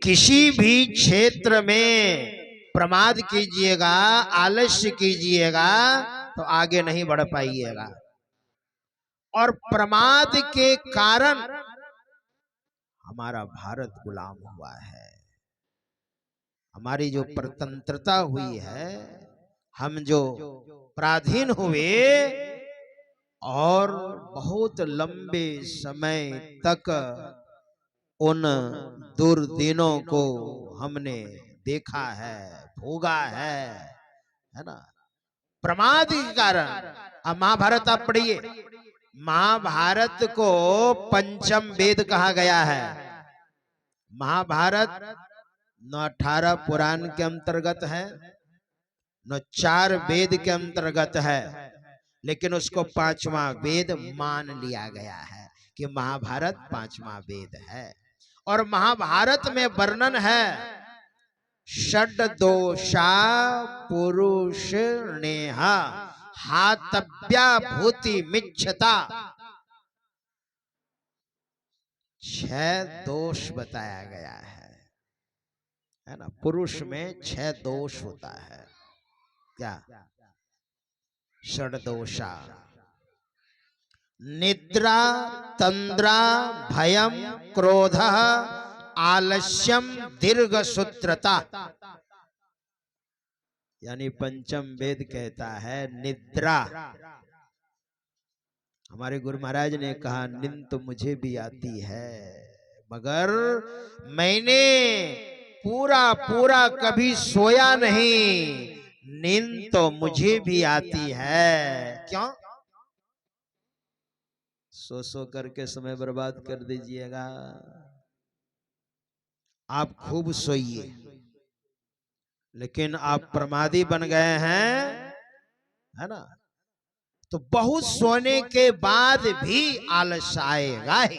किसी भी क्षेत्र में प्रमाद कीजिएगा, आलस्य कीजिएगा तो आगे नहीं बढ़ पाइएगा। और प्रमाद के कारण हमारा भारत गुलाम हुआ है। हमारी जो प्रतंत्रता हुई है, हम जो पराधीन हुए और बहुत लंबे समय तक उन दुर्दिनों को हमने देखा है, भोगा है ना, प्रमाद के कारण। अब महाभारत आप पढ़िए, महाभारत को पंचम वेद कहा गया है। महाभारत न 18 पुराण के अंतर्गत है, न 4 वेद के अंतर्गत है, लेकिन उसको 5वां वेद मान लिया गया है कि महाभारत 5वां वेद है। और महाभारत में वर्णन है षड दोषा पुरुष नेहा हातव्या भूति मिच्छता। 6 दोष बताया गया है ना। पुरुष में 6 दोष होता है। क्या? षड दोषा, निद्रा, तंद्रा, भयम, क्रोध, आलस्यम, दीर्घ सूत्रता। यानी पंचम वेद कहता है निद्रा। हमारे गुरु महाराज ने कहा नींद तो मुझे भी आती है, मगर मैंने पूरा पूरा कभी सोया नहीं। नींद तो मुझे भी आती है। क्यों? सो करके समय बर्बाद कर दीजिएगा। आप खूब सोइए, लेकिन आप प्रमादी बन गए हैं, है ना, तो बहुत सोने के बाद भी आलस आएगा ही।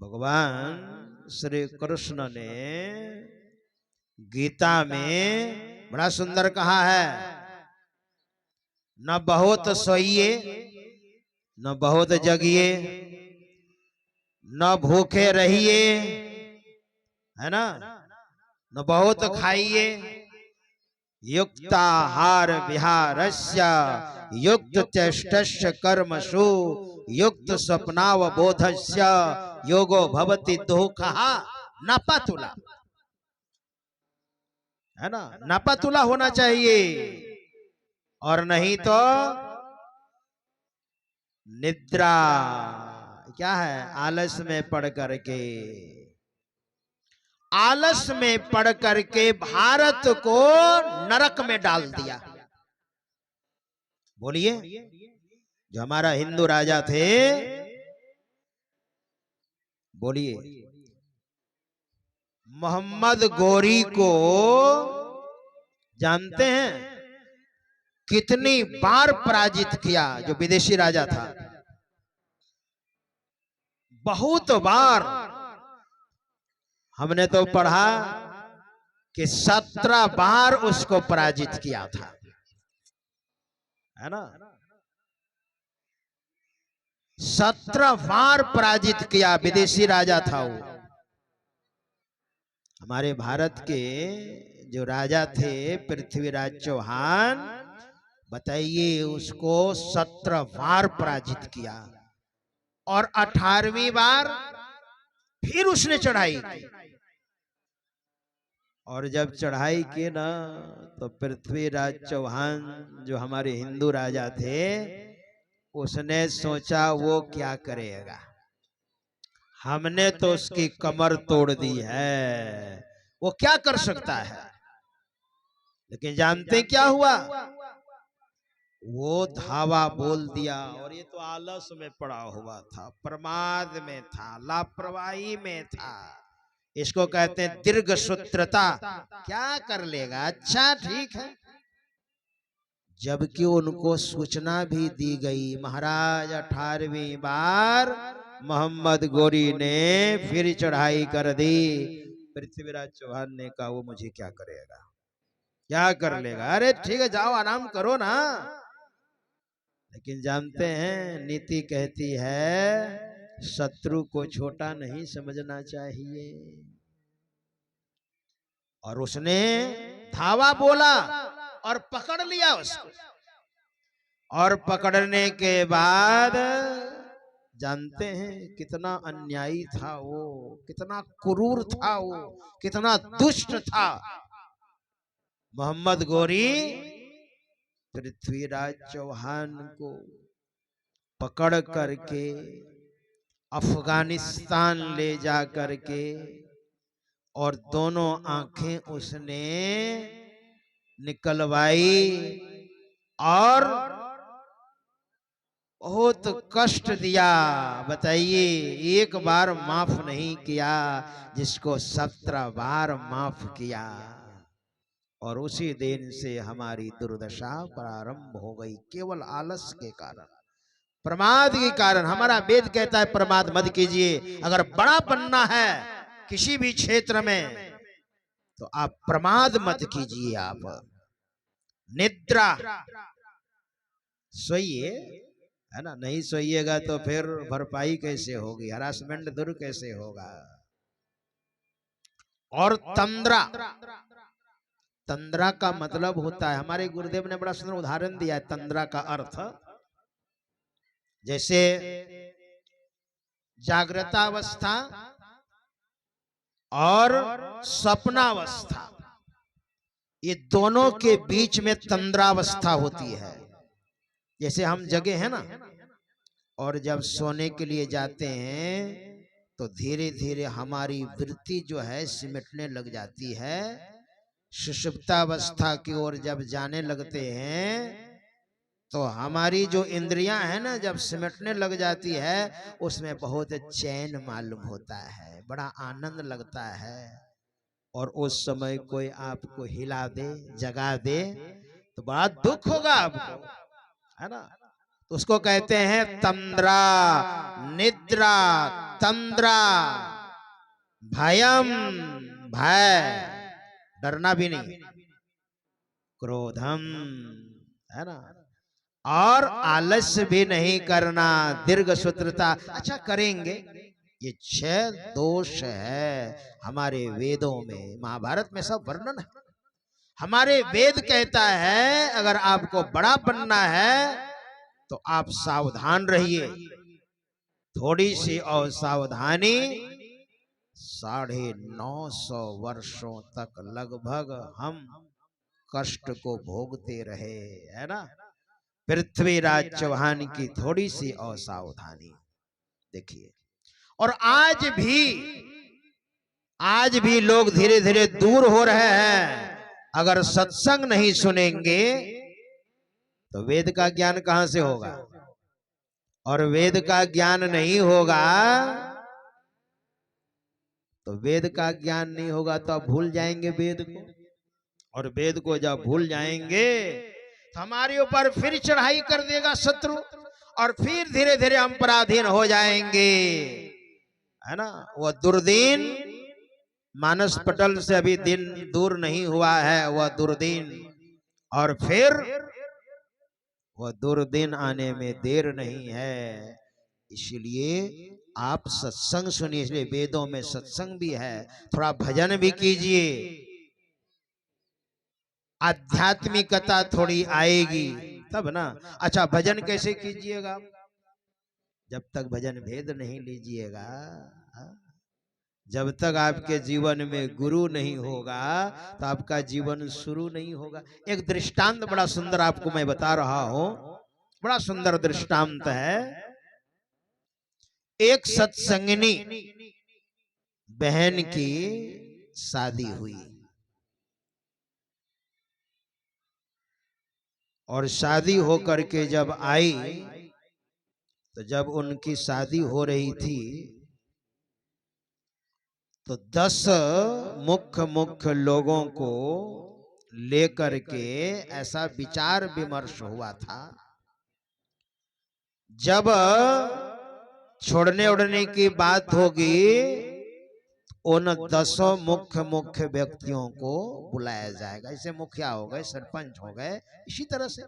भगवान श्री कृष्ण ने गीता में बड़ा सुंदर कहा है, न बहुत सोइए न बहुत जगिए, न भूखे रहिए, है ना, न बहुत खाइए। युक्ताहार विहारस्य युक्त चेष्टस्य कर्मसु युक्त स्वप्नावबोधस्य योगो भवति दुःखः नपतुला। है ना, नपतुला होना चाहिए, और नहीं तो निद्रा। क्या है? आलस में पड़ करके, आलस में पड़ करके भारत को नरक में डाल दिया। बोलिए, जो हमारा हिंदू राजा थे, बोलिए, मोहम्मद गोरी को जानते हैं कितनी बार पराजित किया? जो विदेशी राजा था, बहुत बार। हमने तो पढ़ा कि 17 बार उसको पराजित किया था, है ना। 17 बार पराजित किया, विदेशी राजा था वो। हमारे भारत के जो राजा थे पृथ्वीराज चौहान, बताइए, उसको 17 बार पराजित किया। और 18वीं बार फिर उसने चढ़ाई की। और जब चढ़ाई की ना, तो पृथ्वीराज चौहान जो हमारे हिंदू राजा थे, उसने सोचा वो क्या करेगा, हमने तो उसकी कमर तोड़ दी है, वो क्या कर सकता है। लेकिन जानते क्या हुआ? वो धावा बोल दिया, और ये तो आलस में पड़ा हुआ था, प्रमाद में था, लापरवाही में था। इसको कहते हैं दीर्घ सूत्रता। क्या कर लेगा? अच्छा ठीक है। जबकि उनको सूचना भी दी गई, महाराज 18वीं बार मोहम्मद गोरी ने फिर चढ़ाई कर दी। पृथ्वीराज चौहान ने कहा वो मुझे क्या करेगा, क्या कर लेगा? अरे ठीक है, जाओ आराम करो ना। लेकिन जानते हैं नीति कहती है शत्रु को छोटा नहीं समझना चाहिए। और उसने धावा बोला और पकड़ लिया उसको। और पकड़ने के बाद जानते हैं कितना अन्यायी था वो, कितना क्रूर था वो, कितना दुष्ट था। मोहम्मद गोरी पृथ्वीराज चौहान को पकड़ करके अफगानिस्तान ले जा करके और दोनों आंखें उसने निकलवाई और बहुत कष्ट दिया। बताइए, एक बार माफ नहीं किया जिसको 17 बार माफ किया। और उसी दिन से हमारी दुर्दशा प्रारंभ हो गई, केवल आलस के कारण, प्रमाद के कारण। हमारा वेद कहता है प्रमाद मत कीजिए। अगर बड़ा बनना है किसी भी क्षेत्र में तो आप प्रमाद मत कीजिए। आप निद्रा सोइए, है ना, नहीं सोइएगा तो फिर भरपाई कैसे होगी, हरासमेंट दूर कैसे होगा। और तंद्रा, तंद्रा का मतलब होता है, हमारे गुरुदेव ने बड़ा सुंदर उदाहरण दिया है तंद्रा का अर्थ। जैसे जागृतावस्था और स्वप्नावस्था, ये दोनों के बीच में तंद्रावस्था होती है। जैसे हम जगे हैं ना, और जब सोने के लिए जाते हैं तो धीरे धीरे हमारी वृत्ति जो है सिमटने लग जाती है। सुषुप्तावस्था की ओर जब जाने लगते हैं तो हमारी जो इंद्रियां हैं ना, जब सिमटने लग जाती है उसमें बहुत चैन मालूम होता है, बड़ा आनंद लगता है। और उस समय कोई आपको हिला दे, जगा दे तो बड़ा दुख होगा आपको, है ना। तो उसको कहते हैं तंद्रा, निद्रा, तंद्रा, भयम, भय, डरना भी नहीं, क्रोधम, है ना, और आलस्य भी नहीं करना, दीर्घ सूत्रता। अच्छा करेंगे, ये 6 दोष है हमारे वेदों में, महाभारत में सब वर्णन है। हमारे वेद कहता है अगर आपको बड़ा बनना है तो आप सावधान रहिए। थोड़ी सी असावधानी 950 वर्षों तक लगभग हम कष्ट को भोगते रहे, है ना। पृथ्वीराज चौहान की थोड़ी सी असावधानी देखिए। और आज भी लोग धीरे धीरे दूर हो रहे हैं। अगर सत्संग नहीं सुनेंगे तो वेद का ज्ञान कहां से होगा, और वेद का ज्ञान नहीं होगा तो वेद का ज्ञान नहीं होगा तो आप भूल जाएंगे वेद को। और वेद को जब भूल जाएंगे तो हमारे ऊपर फिर चढ़ाई कर देगा शत्रु, और फिर धीरे धीरे हम पराधीन हो जाएंगे, है ना। वह दुर्दीन मानस पटल से अभी दिन दूर नहीं हुआ है, वह दुर्दीन, और फिर वह दुर्दिन आने में देर नहीं है। इसलिए आप सत्संग सुनिए, इसलिए वेदों में सत्संग भी है। थोड़ा भजन भी कीजिए, आध्यात्मिकता थोड़ी आएगी तब ना। अच्छा भजन कैसे कीजिएगा, जब तक भजन भेद नहीं लीजिएगा, जब तक आपके जीवन में गुरु नहीं होगा तो आपका जीवन शुरू नहीं होगा। एक दृष्टांत बड़ा सुंदर आपको मैं बता रहा हूं, बड़ा सुंदर दृष्टांत है। एक सत्संगिनी बहन की शादी हुई, और शादी होकर के जब आई तो जब उनकी शादी हो रही थी तो 10 मुख्य लोगों को लेकर के ऐसा विचार विमर्श हुआ था। जब छोड़ने उड़ने की बात होगी उन 10 मुख्य व्यक्तियों को बुलाया जाएगा। इसे मुखिया हो गए, सरपंच हो गए, इसी तरह से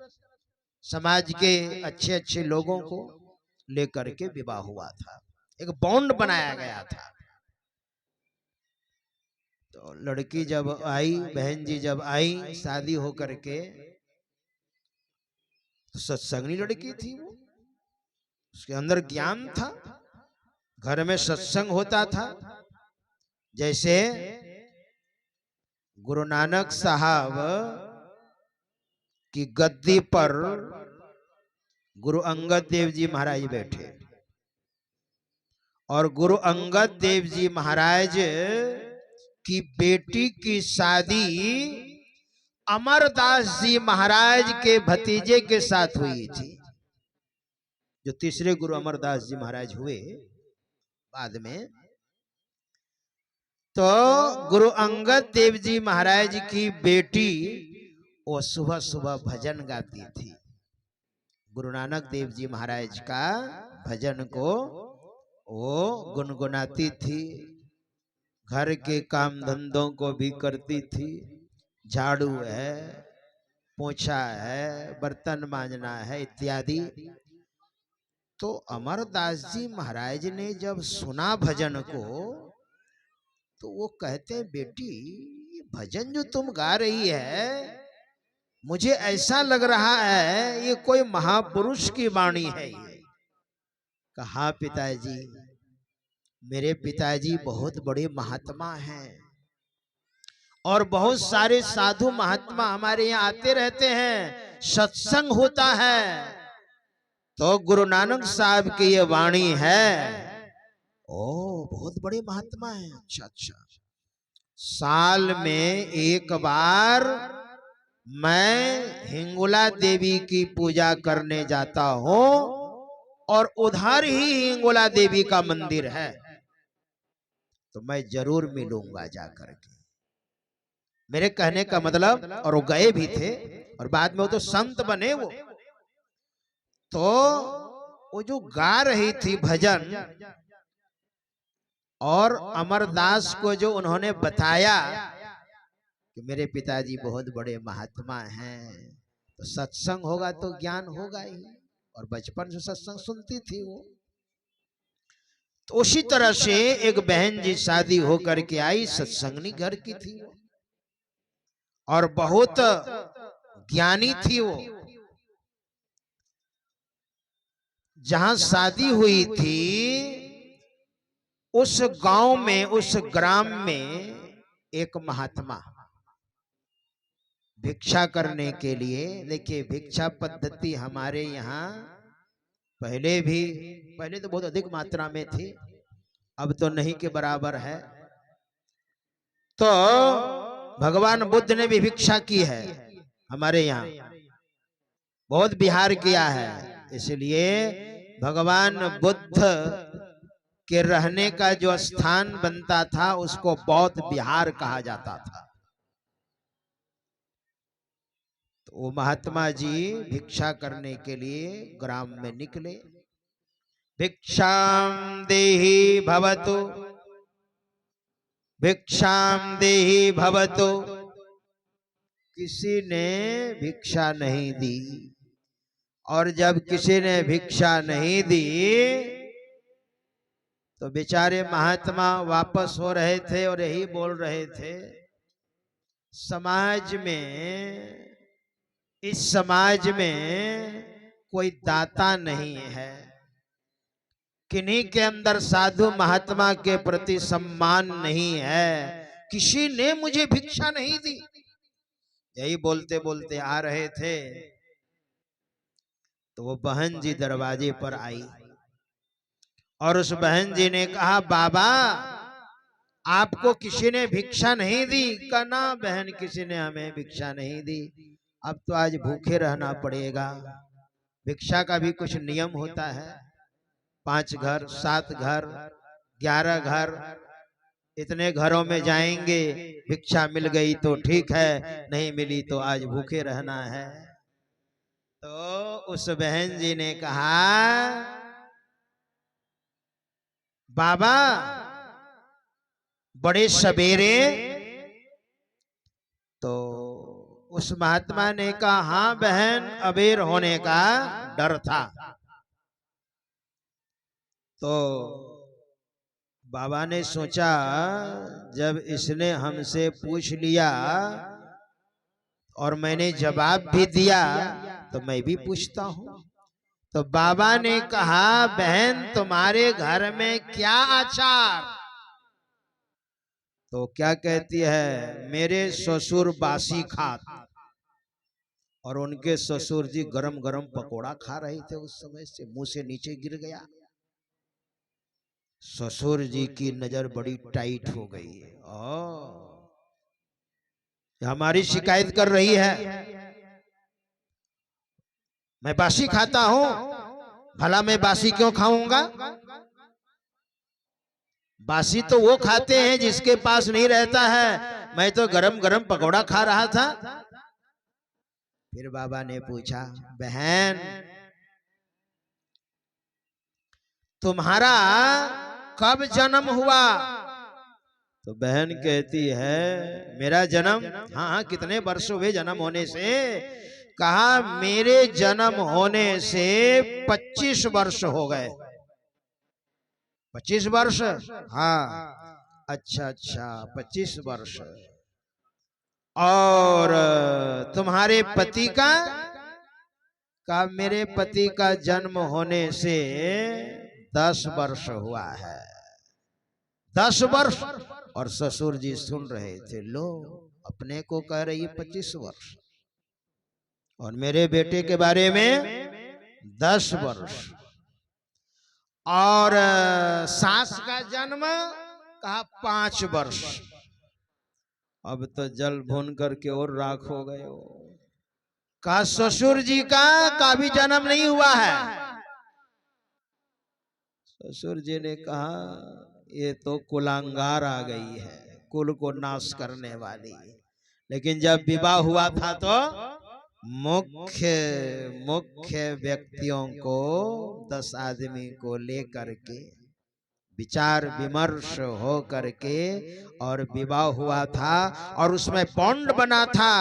समाज के अच्छे अच्छे लोगों को लेकर के विवाह हुआ था। एक बॉन्ड बनाया गया था। तो लड़की जब आई, बहन जी जब आई शादी होकर के, तो सत्संगनी लड़की थी वो, उसके अंदर ज्ञान था, घर में सत्संग होता था। जैसे गुरु नानक साहब की गद्दी पर गुरु अंगद देव जी महाराज बैठे, और गुरु अंगद देव जी महाराज की बेटी की शादी अमरदास जी महाराज के भतीजे के साथ हुई थी। जो तीसरे गुरु अमरदास जी महाराज हुए बाद में, तो गुरु अंगद देव जी महाराज की बेटी वो सुबह सुबह भजन गाती थी। गुरु नानक देव जी महाराज का भजन को वो गुनगुनाती थी, घर के काम धंधों को भी करती थी, झाड़ू है, पोछा है, बर्तन मांजना है इत्यादि। तो अमरदास जी महाराज ने जब सुना भजन को, तो वो कहते, बेटी ये भजन जो तुम गा रही है, मुझे ऐसा लग रहा है ये कोई महापुरुष की वाणी है। ये कहा, पिताजी मेरे पिताजी बहुत बड़े महात्मा हैं, और बहुत सारे साधु महात्मा हमारे यहाँ आते रहते हैं, सत्संग होता है, तो गुरु नानक साहब की ये वाणी है। ओ बहुत बड़े महात्मा हैं। अच्छा अच्छा, साल में एक बार मैं हिंगोला देवी की पूजा करने जाता हूं, और उधर ही हिंगोला देवी का मंदिर है, तो मैं जरूर मिलूंगा जाकर के। मेरे कहने का मतलब, और वो गए भी थे, और बाद में वो तो संत बने वो। तो वो जो गा रही थी भजन, और अमरदास को जो उन्होंने बताया कि मेरे पिताजी बहुत बड़े महात्मा हैं, तो सत्संग होगा तो ज्ञान होगा ही, और बचपन से सत्संग सुनती थी वो। तो उसी तरह से एक बहन जी शादी होकर के आई, सत्संगनी घर की थी वो, और बहुत ज्ञानी थी वो। जहां शादी हुई थी उस गांव में, उस ग्राम में एक महात्मा भिक्षा करने के लिए, देखिए भिक्षा पद्धति हमारे यहाँ पहले तो बहुत अधिक मात्रा में थी, अब तो नहीं के बराबर है। तो भगवान बुद्ध ने भी भिक्षा की है हमारे यहाँ, बहुत विहार किया है। इसलिए भगवान बुद्ध के रहने का जो स्थान बनता था उसको बौद्ध विहार कहा जाता था। तो वो महात्मा जी भिक्षा करने के लिए ग्राम में निकले। भिक्षाम देहि भवतु, भिक्षाम देहि भवतु। किसी ने भिक्षा नहीं दी, और जब किसी ने भिक्षा नहीं दी तो बेचारे महात्मा वापस हो रहे थे और यही बोल रहे थे, समाज में, इस समाज में कोई दाता नहीं है, किन्हीं के अंदर साधु महात्मा के प्रति सम्मान नहीं है, किसी ने मुझे भिक्षा नहीं दी। यही बोलते बोलते आ रहे थे, तो वो बहन जी दरवाजे पर आई, और उस बहन जी ने कहा, बाबा आपको किसी ने भिक्षा नहीं दी? कहा, ना बहन किसी ने हमें भिक्षा नहीं दी, अब तो आज भूखे रहना पड़ेगा। भिक्षा का भी कुछ नियम होता है, 5 घर, 7 घर, 11 घर, इतने घरों में जाएंगे, भिक्षा मिल गई तो ठीक है, नहीं मिली तो आज भूखे रहना है। तो उस बहन जी ने कहा, बाबा बड़े सवेरे। तो उस महात्मा ने कहा, हाँ बहन, अबेर होने का डर था। तो बाबा ने सोचा जब इसने हमसे पूछ लिया और मैंने जवाब भी दिया तो मैं भी पूछता हूं। तो बाबा ने कहा, बहन तुम्हारे घर में क्या अचार? तो क्या कहती है, मेरे ससुर बासी खात। और उनके ससुर जी गरम गरम पकोड़ा खा रहे थे, उस समय से मुंह से नीचे गिर गया। ससुर जी की नजर बड़ी टाइट हो गई। हमारी शिकायत कर रही है, मैं बासी खाता हूं, भला मैं बासी क्यों खाऊंगा? बासी तो वो खाते हैं जिसके पास नहीं रहता है, मैं तो गरम गरम पकौड़ा खा रहा था। फिर बाबा ने पूछा, बहन तुम्हारा कब जन्म हुआ? तो बहन कहती है, मेरा जन्म, हाँ कितने वर्ष हुए जन्म होने से? कहा, मेरे जन्म होने से 25 वर्ष हो गए। 25 वर्ष? हाँ। अच्छा अच्छा, 25 वर्ष। और तुम्हारे पति का? कहा, मेरे पति का जन्म होने से 10 वर्ष हुआ है। 10 वर्ष। और ससुर जी सुन रहे थे, लो अपने को कह रही है 25 वर्ष और मेरे बेटे के बारे में 10 वर्ष। और सास का जन्म? कहा 5 वर्ष। अब तो जल भून करके और राख हो गए हो। कहा, ससुर जी का भी जन्म नहीं हुआ है। ससुर जी ने कहा, ये तो कुलांगार आ गई है, कुल को नाश करने वाली। लेकिन जब विवाह हुआ था तो मुख्य व्यक्तियों को 10 आदमी को लेकर के विचार विमर्श हो करके और विवाह हुआ था। और उसमें बॉन्ड बना था,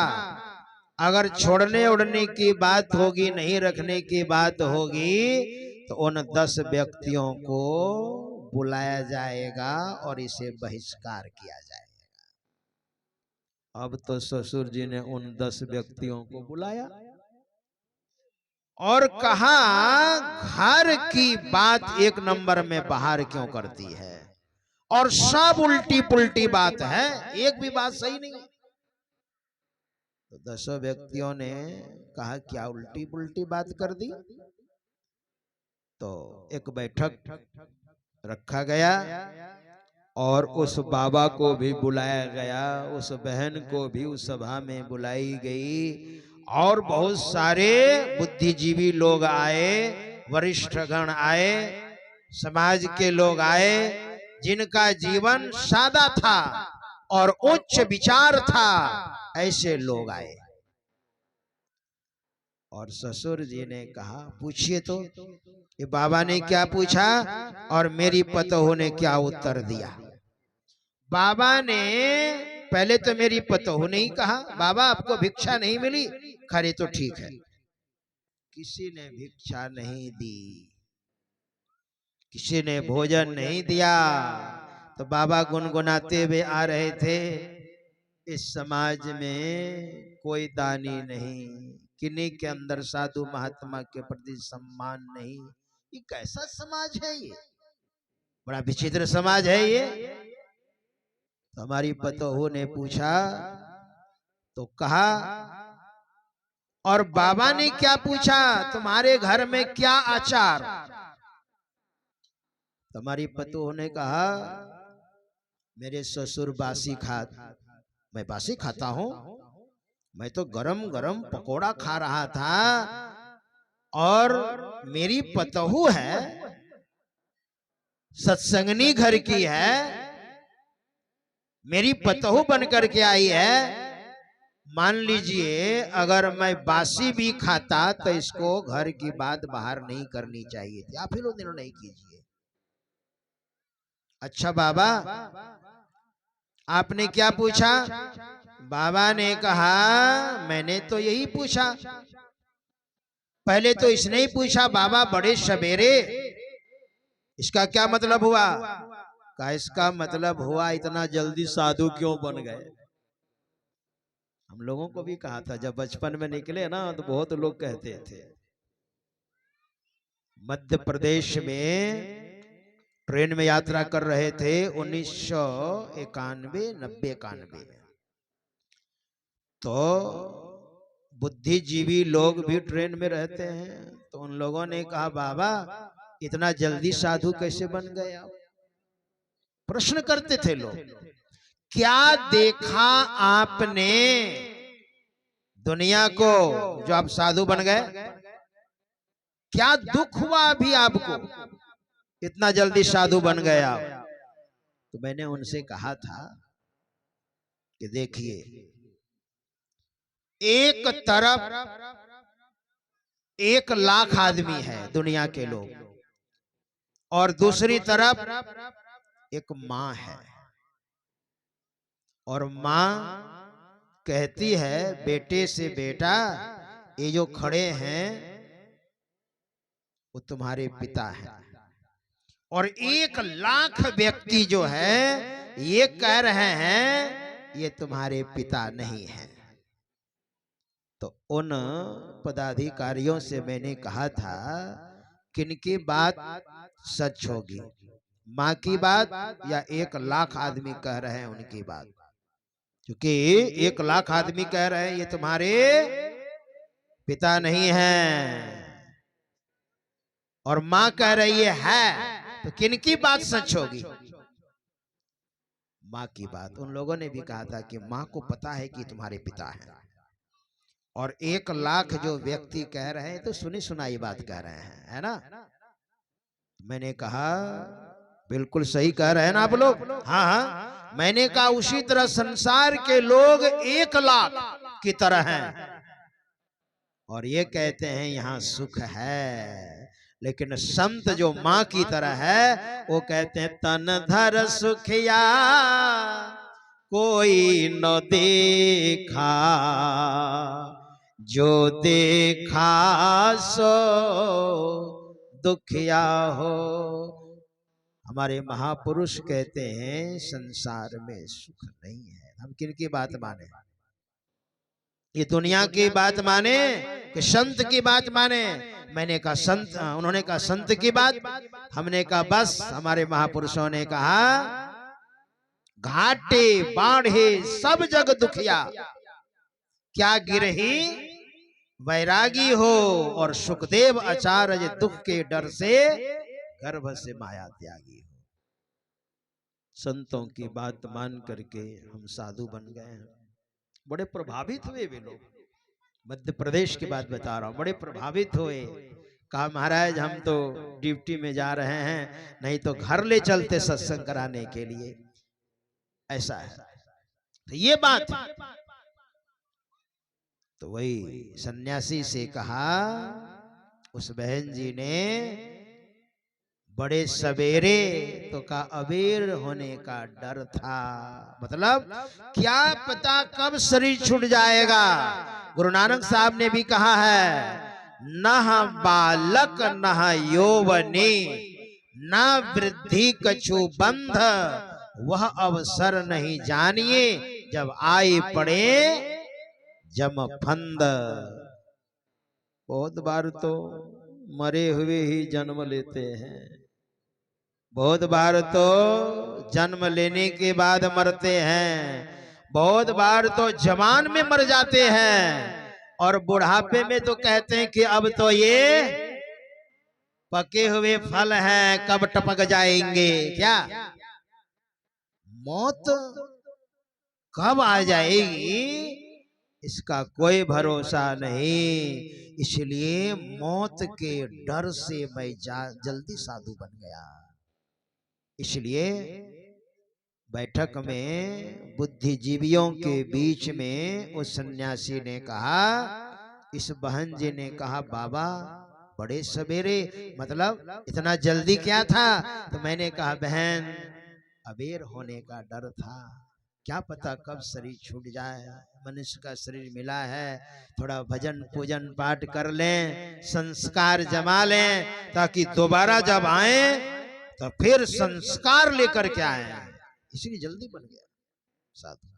अगर छोड़ने उड़ने की बात होगी, नहीं रखने की बात होगी, तो उन 10 व्यक्तियों को बुलाया जाएगा और इसे बहिष्कार किया जाएगा। अब तो ससुर जी ने उन 10 व्यक्तियों को बुलाया और कहा, घर की बात एक नंबर में बाहर क्यों करती है, और सब उल्टी पुल्टी बात है, एक भी बात सही नहीं। तो 10 व्यक्तियों ने कहा, क्या उल्टी पुल्टी बात कर दी? तो एक बैठक रखा गया और उस बाबा को भी बुलाया गया, उस बहन को भी उस सभा में बुलाई गई और बहुत सारे बुद्धिजीवी लोग आए, वरिष्ठ गण आए, समाज के लोग आए, जिनका जीवन सादा था और उच्च विचार था, ऐसे लोग आए। और ससुर जी ने कहा, पूछिए तो। ये बाबा ने क्या पूछा और मेरी पतोहू ने क्या उत्तर दिया? बाबा ने पहले तो मेरी पतोहू ने ही कहा, बाबा आपको भिक्षा नहीं मिली? खरे तो ठीक है, किसी ने भिक्षा नहीं दी, किसी ने भोजन नहीं दिया। तो बाबा गुनगुनाते हुए आ रहे थे, इस समाज में कोई दानी नहीं, किन्हीं के अंदर साधु महात्मा के प्रति सम्मान नहीं। ये कैसा समाज है? ये बड़ा विचित्र समाज है ये। तो हमारी पतोहू ने पूछा तो कहा, और बाबा ने क्या पूछा, तुम्हारे घर में क्या आचार? तुम्हारी पतोहू ने कहा, मेरे ससुर बासी खात, मैं बासी खाता हूं, मैं तो गरम गरम पकोड़ा खा रहा था। और मेरी पतोहू है, सत्संगनी घर की है, मेरी पतोहू बनकर के आई है। मान लीजिए अगर मैं बासी भी खाता तो इसको घर की बात बाहर नहीं करनी चाहिए थी, आप ही लोग निर्णय नहीं कीजिए। अच्छा बाबा आपने क्या पूछा? बाबा ने कहा, मैंने तो यही पूछा। पहले तो इसने ही पूछा, बाबा बड़े सवेरे, इसका क्या मतलब हुआ? का इसका मतलब हुआ इतना जल्दी साधु क्यों बन गए। हम लोगों को भी कहा था जब बचपन में निकले ना, तो बहुत लोग कहते थे। मध्य प्रदेश में ट्रेन में यात्रा कर रहे थे 1991 90 91 में, तो बुद्धिजीवी लोग भी ट्रेन में रहते हैं, तो उन लोगों ने कहा बाबा इतना जल्दी साधु कैसे बन गए आप। प्रश्न करते थे लोग, क्या देखा आपने दुनिया को जो आप साधु बन गए, क्या दुख हुआ अभी आपको इतना जल्दी साधु बन गया। तो मैंने उनसे कहा था कि देखिए, एक तरफ 1 लाख आदमी है दुनिया के लोग, और दूसरी तरफ एक माँ है, और माँ कहती है बेटे से बेटा ये जो खड़े हैं वो तुम्हारे पिता हैं, और 1 लाख व्यक्ति जो है ये कह रहे हैं ये तुम्हारे पिता नहीं है। तो उन पदाधिकारियों से मैंने कहा था किनकी बात सच होगी, माँ की बात या 1 लाख आदमी कह रहे हैं उनकी बात। क्योंकि 1 लाख आदमी कह रहे हैं ये तुम्हारे पिता नहीं है, और माँ कह रही है, तो किनकी बात सच होगी। माँ की बात। उन लोगों ने भी कहा था कि माँ को पता है कि तुम्हारे पिता हैं, और 1 लाख जो व्यक्ति कह रहे हैं तो सुनी सुनाई बात कह रहे हैं, है ना। मैंने कहा बिल्कुल सही कह रहे हैं ना आप लोग। हाँ हाँ, मैंने कहा उसी तरह संसार के लोग 1 लाख की तरह हैं, और ये कहते हैं यहाँ सुख है, लेकिन संत जो माँ की तरह है वो कहते हैं तन धर सुखिया कोई न देखा, जो देखा सो दुखिया हो। हमारे महापुरुष कहते हैं संसार में सुख नहीं है। हम किन की बात माने, ये दुनिया की बात माने कि संत की बात माने। मैंने कहा संत, उन्होंने कहा संत की बात, हमने कहा बस हमारे महापुरुषों ने कहा घाटे बाढ़े सब जग दुखिया, क्या गिरही वैरागी हो, और सुखदेव आचार्य दुख के डर से गर्भ से माया त्यागी हो। संतों की बात मान करके हम साधु बन गए हैं। बड़े प्रभावित हुए वे लोग, मध्य प्रदेश की बात बता रहा हूं, बड़े प्रभावित हुए। कहा महाराज हम तो ड्यूटी में जा रहे हैं, नहीं तो घर ले चलते सत्संग कराने के लिए। ऐसा है तो ये बात। तो वही सन्यासी से कहा, उस बहन जी ने बड़े सवेरे तो का अबेर होने का डर था, मतलब क्या पता कब शरीर छूट जाएगा। गुरु नानक साहब ने भी कहा है, नह बालक नह यौवने न वृद्धि कछु बंध, वह अवसर नहीं जानिए जब आए पड़े जम फंद। बहुत बार तो मरे हुए ही जन्म लेते हैं, बहुत बार तो जन्म लेने के बाद मरते हैं, बहुत बार तो जवान में मर जाते हैं, और बुढ़ापे में तो कहते हैं कि अब तो ये पके हुए फल हैं, कब टपक जाएंगे। क्या मौत कब आ जाएगी इसका कोई भरोसा नहीं। इसलिए मौत के डर से मैं जल्दी साधु बन गया। इसलिए बैठक में बुद्धिजीवियों के बीच में उस सन्यासी ने कहा, इस बहन जी ने कहा बाबा बड़े सवेरे, मतलब इतना जल्दी क्या था। तो मैंने कहा बहन अबेर होने का डर था, क्या पता कब शरीर छूट जाए। मनुष्य का शरीर मिला है, थोड़ा भजन पूजन पाठ कर लें, संस्कार जमा लें, ताकि दोबारा जब आए तो फिर संस्कार लेकर के आए हैं, इसलिए जल्दी बन गया साधु।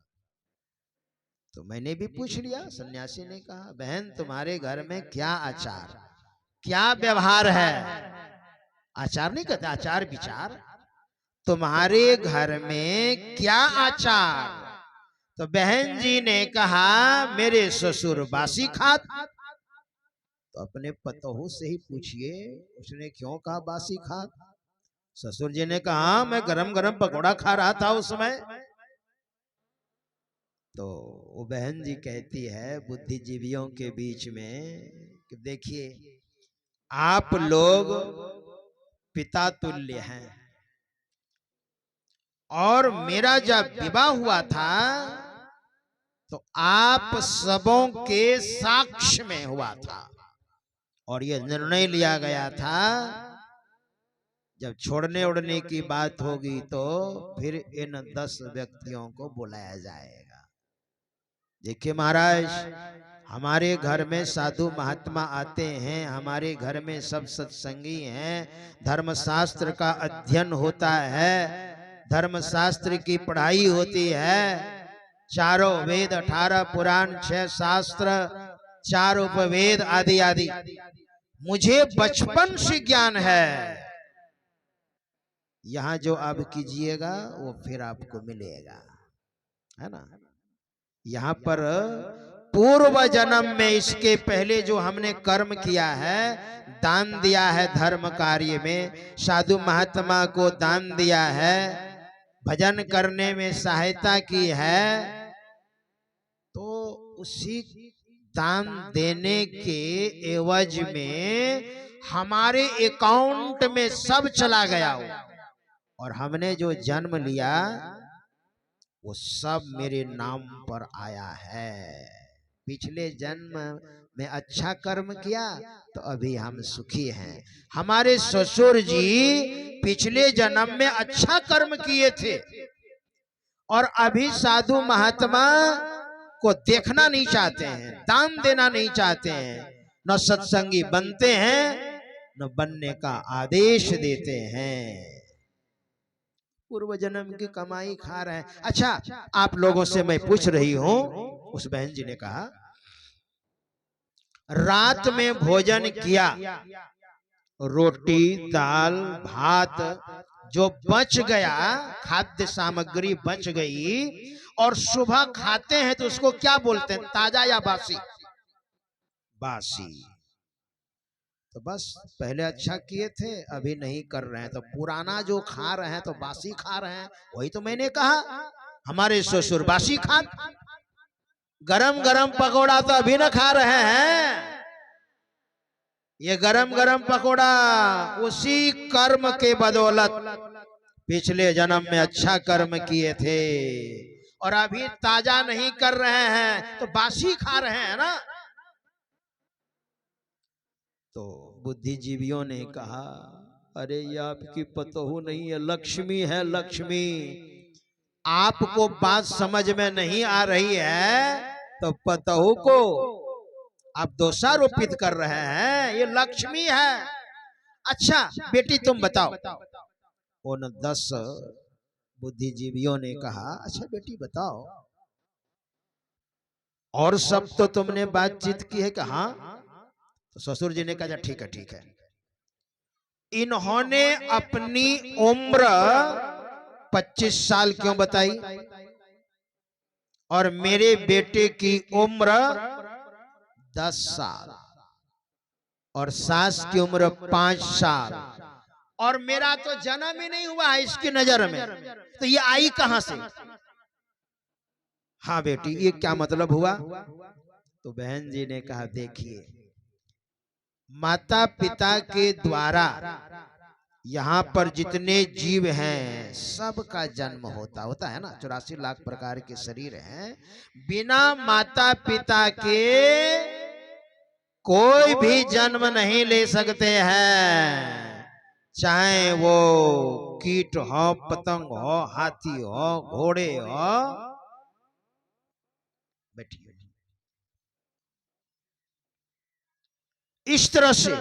तो मैंने भी पूछ लिया, सन्यासी ने कहा बहन तुम्हारे घर में क्या आचार क्या व्यवहार है, आचार नहीं कहते, आचार विचार, तुम्हारे घर में क्या आचार। तो बहन जी ने कहा मेरे ससुर बासी खात। तो अपने पतोहू से ही पूछिए उसने क्यों कहा बासी खात। ससुर जी ने कहा मैं गरम गरम पकौड़ा खा रहा था उस समय। तो वो बहन जी कहती है बुद्धिजीवियों के बीच में कि देखिए आप लोग पिता तुल्य हैं, और मेरा जब विवाह हुआ था तो आप सबों के साक्ष्य में हुआ था, और यह निर्णय लिया गया था जब छोड़ने उड़ने की बात होगी तो फिर इन 10 व्यक्तियों को बुलाया जाएगा। देखिए महाराज, हमारे घर में साधु महात्मा आते हैं, हमारे घर में सब सत्संगी हैं, धर्मशास्त्र का अध्ययन होता है, धर्मशास्त्र की पढ़ाई होती है, चारों वेद 18 पुराण 6 शास्त्र 4 उपवेद आदि आदि मुझे बचपन से ज्ञान है। यहां जो आप कीजिएगा वो फिर आपको मिलेगा, है ना। यहाँ पर पूर्व जन्म में इसके पहले जो हमने कर्म किया है, दान दिया है, धर्म कार्य में साधु महात्मा को दान दिया है, भजन करने में सहायता की है, तो उसी दान देने के एवज में हमारे अकाउंट में सब चला गया हो, और हमने जो जन्म लिया वो सब मेरे नाम पर आया है। पिछले जन्म में अच्छा कर्म किया तो अभी हम सुखी हैं। हमारे ससुर जी पिछले जन्म में अच्छा कर्म किए थे और अभी साधु महात्मा को देखना नहीं चाहते हैं, दान देना नहीं चाहते हैं, न सत्संगी बनते हैं न बनने का आदेश देते हैं। पूर्व जन्म की कमाई खा रहे हैं। अच्छा, आप लोगों से मैं पूछ रही हूं, उस बहन जी ने कहा रात में भोजन किया, रोटी दाल भात जो बच गया, खाद्य सामग्री बच गई, और सुबह खाते हैं तो उसको क्या बोलते हैं, ताजा या बासी? बासी। तो बस पहले अच्छा किए थे अभी नहीं कर रहे हैं, तो पुराना जो खा रहे हैं तो बासी खा रहे हैं। वही तो मैंने कहा हमारे ससुर बासी खा, गरम गरम पकोड़ा तो अभी न खा रहे हैं, ये गरम गरम पकोड़ा उसी कर्म के बदौलत पिछले जन्म में अच्छा कर्म किए थे और अभी ताजा नहीं कर रहे हैं तो बासी खा रहे हैं ना। तो बुद्धिजीवियों ने कहा अरे ये आपकी पतोहू नहीं है, लक्ष्मी है, लक्ष्मी। आपको बात समझ में नहीं आ रही है तो पतोहू को आप दोषारोपित कर रहे हैं, ये लक्ष्मी है। अच्छा बेटी तुम बताओ। उन 10 बुद्धिजीवियों ने कहा अच्छा बेटी बताओ, और सब तो तुमने बातचीत की है कि हाँ। तो ससुर जी ने कहा ठीक है ठीक है। इन्होंने अपनी उम्र 25 साल क्यों बताई, और मेरे बेटे की उम्र 10 साल, और सास की उम्र 5 साल, और मेरा तो जन्म ही नहीं हुआ है इसकी नजर में, तो ये आई कहां से? हाँ बेटी ये क्या मतलब हुआ? तो बहन जी ने कहा देखिए, माता पिता के द्वारा यहाँ पर जितने जीव हैं सबका जन्म होता है ना। 84 लाख प्रकार के शरीर हैं, बिना माता पिता के कोई भी जन्म नहीं ले सकते हैं, चाहे वो कीट हो, पतंग हो, हाथी हो, घोड़े हो। बैठिए। इस तरह से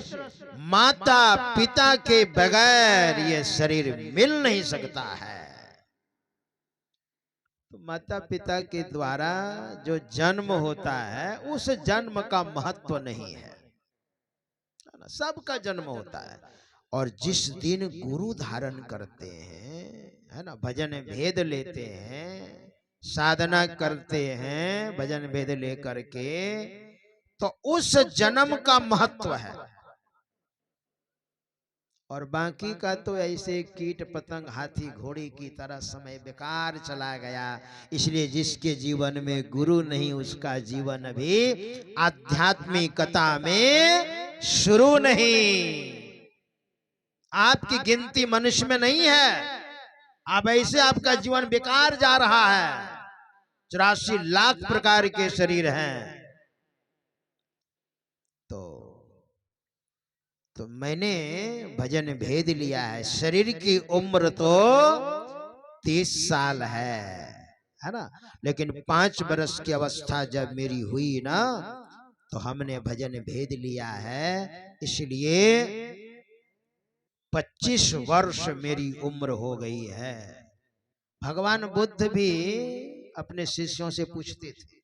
माता पिता के बगैर ये शरीर मिल नहीं सकता है। तो माता पिता के द्वारा जो जन्म होता है उस जन्म का महत्व नहीं है, सबका जन्म होता है। और जिस दिन गुरु धारण करते हैं, है ना, भजन भेद लेते हैं, साधना करते हैं भजन भेद लेकर के, तो उस जन्म का महत्व है। और बाकी का तो ऐसे कीट पतंग हाथी घोड़ी की तरह समय बेकार चला गया। इसलिए जिसके जीवन में गुरु नहीं उसका जीवन अभी आध्यात्मिकता में शुरू नहीं। आपकी गिनती मनुष्य में नहीं है। अब ऐसे आपका जीवन बेकार जा रहा है। 84 लाख प्रकार के शरीर हैं। तो मैंने भजन भेद लिया है। शरीर की उम्र तो 30 साल है ना, लेकिन 5 वर्ष की अवस्था जब मेरी हुई ना, तो हमने भजन भेद लिया है। इसलिए 25 वर्ष मेरी उम्र हो गई है। भगवान बुद्ध भी अपने शिष्यों से पूछते थे,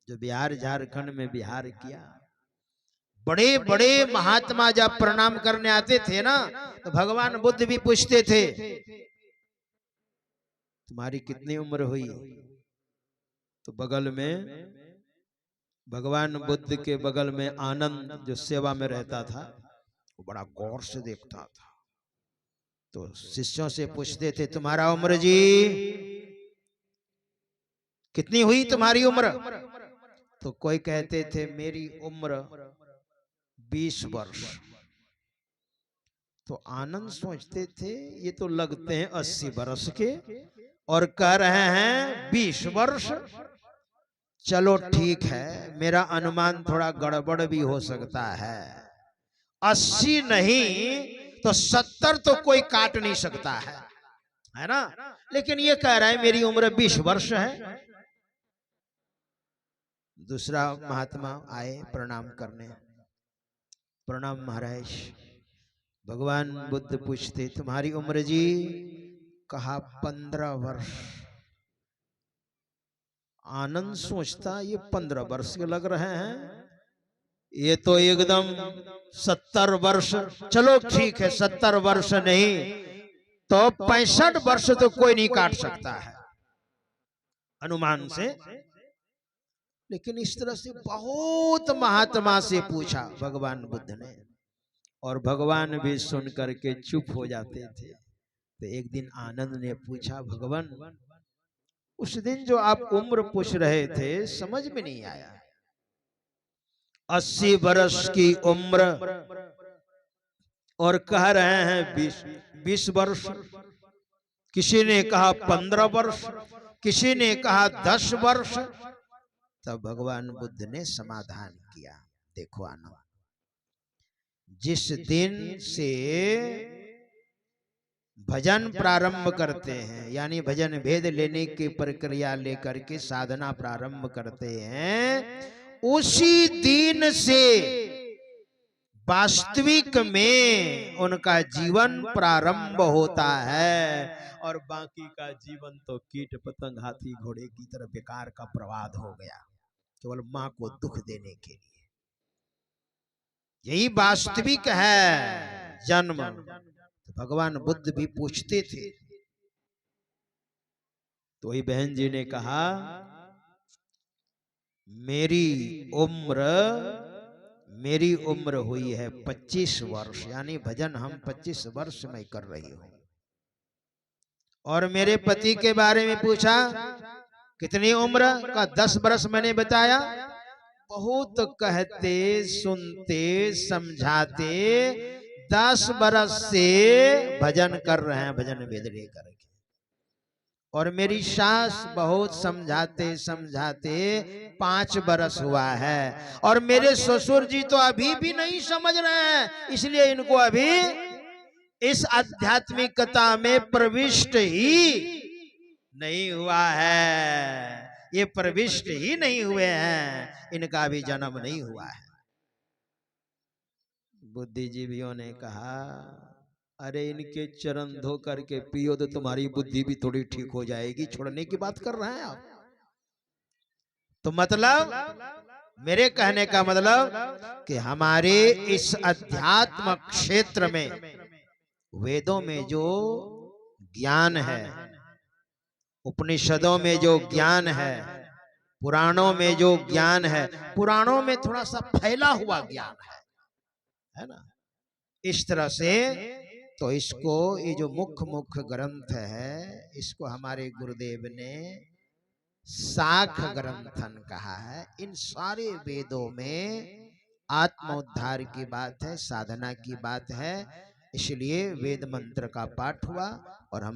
जो बिहार झारखंड में बिहार किया, बड़े बड़े महात्मा जब प्रणाम करने आते थे ना, तो भगवान बुद्ध भी पूछते थे, तुम्हारी कितनी उम्र हुई? तो बगल में भगवान बुद्ध के बगल में आनंद जो सेवा में रहता था, वो बड़ा गौर से देखता था। तो शिष्यों से पूछते थे, तुम्हारा उम्र जी कितनी हुई तुम्हारी उम्र? तो कोई कहते थे मेरी उम्र 20 वर्ष। तो आनंद सोचते थे ये तो लगते हैं 80 वर्ष के और कह रहे हैं 20 वर्ष। चलो ठीक है, मेरा अनुमान थोड़ा गड़बड़ भी हो सकता है। 80 नहीं तो 70 तो कोई काट नहीं सकता है ना। लेकिन ये कह रहा है मेरी उम्र 20 वर्ष है। दूसरा महात्मा आए प्रणाम करने। प्रणाम महाराज। भगवान बुद्ध पूछते, तुम्हारी उम्र जी? कहा 15 वर्ष। आनंद सोचता ये 15 वर्ष के लग रहे हैं, ये तो एकदम 70 वर्ष। चलो ठीक है, 70 वर्ष नहीं तो 65 वर्ष तो कोई नहीं काट सकता है अनुमान से। लेकिन इस तरह से बहुत महात्मा से पूछा भगवान बुद्ध ने, और भगवान भी सुन करके चुप हो जाते थे। तो एक दिन आनंद ने पूछा, भगवान उस दिन जो आप उम्र पूछ रहे थे समझ में नहीं आया। 80 वर्ष की उम्र और कह रहे हैं 20 वर्ष। किसी ने कहा 15 वर्ष, किसी ने कहा 10 वर्ष। तब भगवान बुद्ध ने समाधान किया, देखो आनंद, जिस दिन से भजन प्रारंभ करते हैं, यानी भजन भेद लेने की प्रक्रिया लेकर के साधना प्रारंभ करते हैं, उसी दिन से वास्तविक में उनका जीवन प्रारंभ होता है। और बाकी का जीवन तो कीट पतंग हाथी घोड़े की तरह बेकार का बर्बाद हो गया, केवल मां को दुख देने के लिए। यही वास्तविक है जन्म। तो भगवान बुद्ध भी पूछते थे। तो वही बहन जी ने कहा, मेरी उम्र हुई है 25 वर्ष, यानी भजन हम 25 वर्ष में कर रही हूं। और मेरे पति के बारे में पूछा, कितनी उम्र? का 10 वर्ष मैंने बताया। बहुत कहते सुनते समझाते 10 वर्ष से भजन कर रहे हैं, भजन भेद लेकर के। और मेरी सास बहुत समझाते समझाते 5 वर्ष हुआ है। और मेरे ससुर जी तो अभी भी नहीं समझ रहे हैं, इसलिए इनको अभी इस आध्यात्मिकता में प्रविष्ट ही नहीं हुआ है। ये प्रविष्ट ही नहीं हुए हैं, इनका भी जन्म नहीं हुआ है। बुद्धिजीवियों ने कहा, अरे इनके चरण धो करके पियो तो तुम्हारी बुद्धि भी थोड़ी ठीक हो जाएगी, छोड़ने की बात कर रहे हैं आप। तो मतलब मेरे कहने का मतलब कि हमारे इस अध्यात्म क्षेत्र में वेदों में जो ज्ञान है, उपनिषदों में जो ज्ञान है, पुराणों में जो ज्ञान है, पुराणों में थोड़ा सा फैला हुआ ज्ञान है ना। इस तरह से तो इसको, ये जो मुख्य ग्रंथ है, इसको हमारे गुरुदेव ने शाख ग्रंथन कहा है। इन सारे वेदों में आत्मोद्धार की बात है, साधना की बात है, इसलिए वेद मंत्र का पाठ हुआ और हम